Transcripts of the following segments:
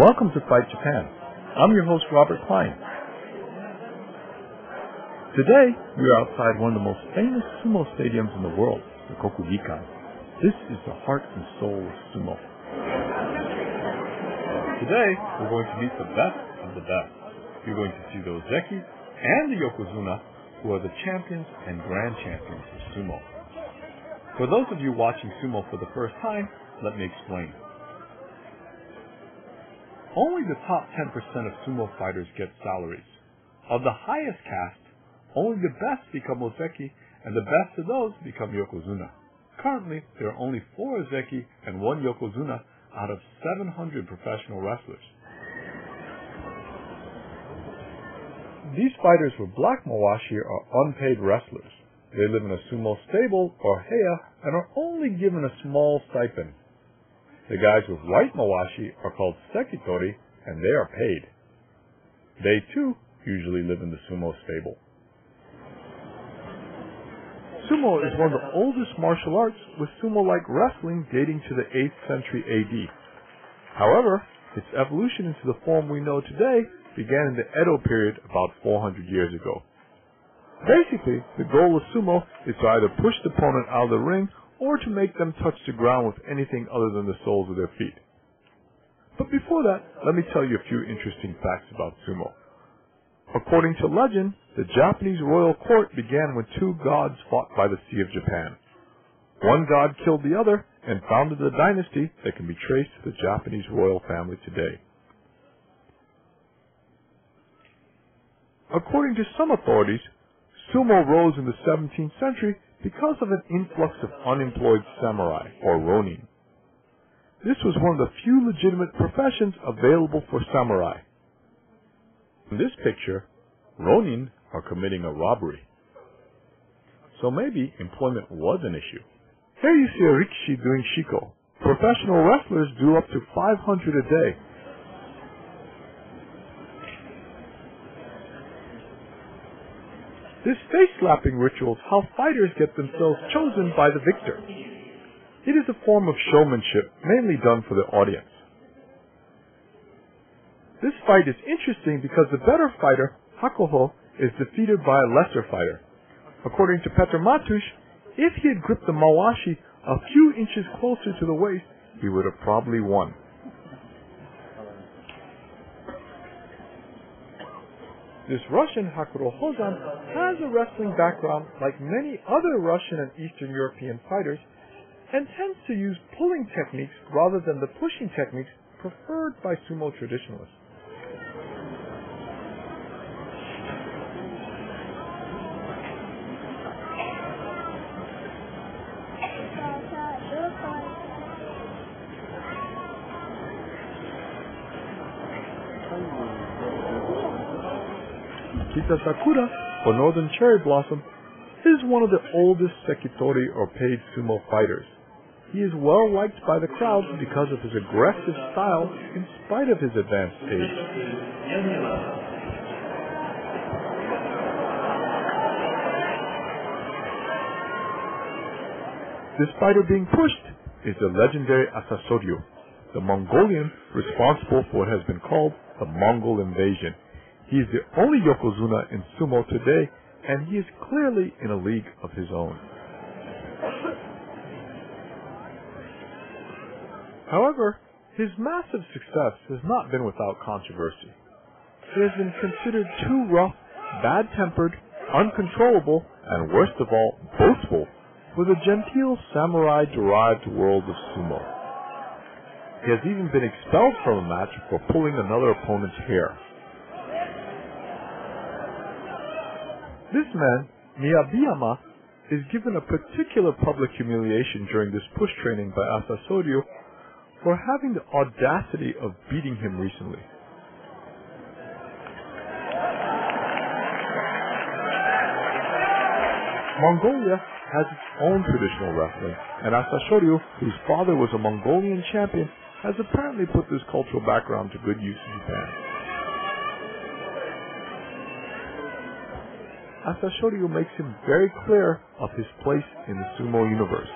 Welcome to Fight Japan. I'm your host, Robert Klein. Today, we are outside one of the most famous sumo stadiums in the world, the Kokugikan. This is the heart and soul of sumo. Today, we're going to meet the best of the best. You're going to see the Ozeki and the Yokozuna, who are the champions and grand champions of sumo. For those of you watching sumo for the first time, let me explain. Only the top 10% of sumo fighters get salaries. Of the highest caste, only the best become Ozeki, and the best of those become Yokozuna. Currently, there are only 4 Ozeki and 1 Yokozuna out of 700 professional wrestlers. These fighters with black mawashi are unpaid wrestlers. They live in a sumo stable or heya and are only given a small stipend. The guys with white mawashi are called sekitori and they are paid. They too usually live in the sumo stable. Sumo is one of the oldest martial arts, with sumo-like wrestling dating to the 8th century AD. However, its evolution into the form we know today began in the Edo period about 400 years ago. Basically, the goal of sumo is to either push the opponent out of the ring or to make them touch the ground with anything other than the soles of their feet. But before that, let me tell you a few interesting facts about sumo. According to legend, the Japanese royal court began when 2 gods fought by the Sea of Japan. One god killed the other and founded a dynasty that can be traced to the Japanese royal family today. According to some authorities, sumo rose in the 17th century because of an influx of unemployed samurai, or ronin. This was one of the few legitimate professions available for samurai. In this picture, ronin are committing a robbery. So maybe employment was an issue. Here you see a rikishi doing shiko. Professional wrestlers do up to 500 a day. This face-slapping ritual is how fighters get themselves chosen by the victor. It is a form of showmanship mainly done for the audience. This fight is interesting because the better fighter, Hakuho, is defeated by a lesser fighter. According to Petr, if he had gripped the mawashi a few inches closer to the waist, he would have probably won. This Russian Hakuro Hozan has a wrestling background like many other Russian and Eastern European fighters and tends to use pulling techniques rather than the pushing techniques preferred by sumo traditionalists. Kita Sakura, or Northern Cherry Blossom, is one of the oldest sekitori or paid sumo fighters. He is well liked by the crowd because of his aggressive style in spite of his advanced age. This fighter being pushed is the legendary Asashoryu, the Mongolian responsible for what has been called the Mongol invasion. He is the only Yokozuna in sumo today, and he is clearly in a league of his own. However, his massive success has not been without controversy. He has been considered too rough, bad-tempered, uncontrollable, and worst of all, boastful for the genteel samurai-derived world of sumo. He has even been expelled from a match for pulling another opponent's hair. This man, Miyabiyama, is given a particular public humiliation during this push training by Asashoryu for having the audacity of beating him recently. Mongolia has its own traditional wrestling, and Asashoryu, whose father was a Mongolian champion, has apparently put this cultural background to good use in Japan. Asashoryu makes him very clear of his place in the sumo universe.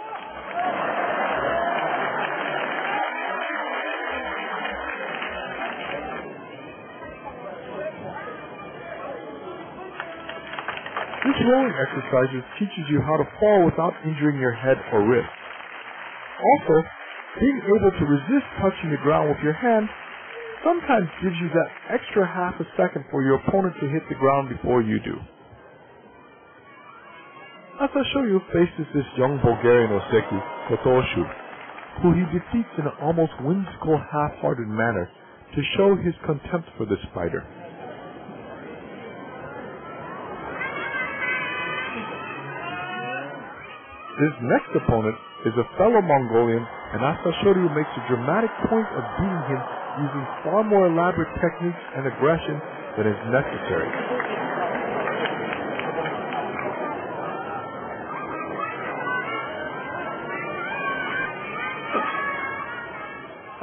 This rolling exercise teaches you how to fall without injuring your head or wrist. Also, being able to resist touching the ground with your hand sometimes gives you that extra half a second for your opponent to hit the ground before you do. Asashoryu faces this young Bulgarian Ozeki, Matouc, who he defeats in an almost whimsical, half-hearted manner to show his contempt for this fighter. His next opponent is a fellow Mongolian, and Asashoryu makes a dramatic point of beating him using far more elaborate techniques and aggression than is necessary.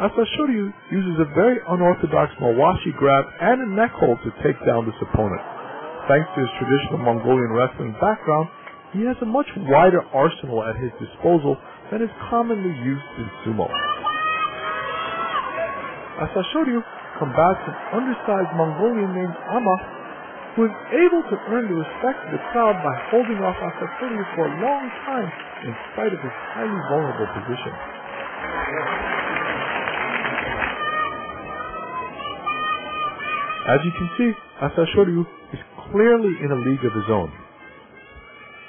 Asashoryu uses a very unorthodox mawashi grab and a neck hold to take down this opponent. Thanks to his traditional Mongolian wrestling background, he has a much wider arsenal at his disposal than is commonly used in sumo. Asashoryu combats an undersized Mongolian named Amma, who is able to earn the respect of the crowd by holding off Asashoryu for a long time in spite of his highly vulnerable position. As you can see, Asashoryu is clearly in a league of his own.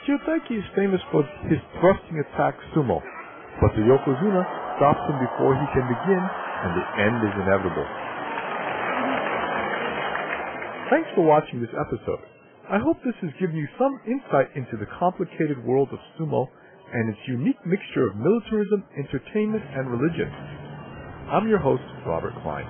Ozeki is famous for his thrusting attack sumo, but the Yokozuna stops him before he can begin, and the end is inevitable. Thanks for watching this episode. I hope this has given you some insight into the complicated world of sumo and its unique mixture of militarism, entertainment, and religion. I'm your host, Robert Klein.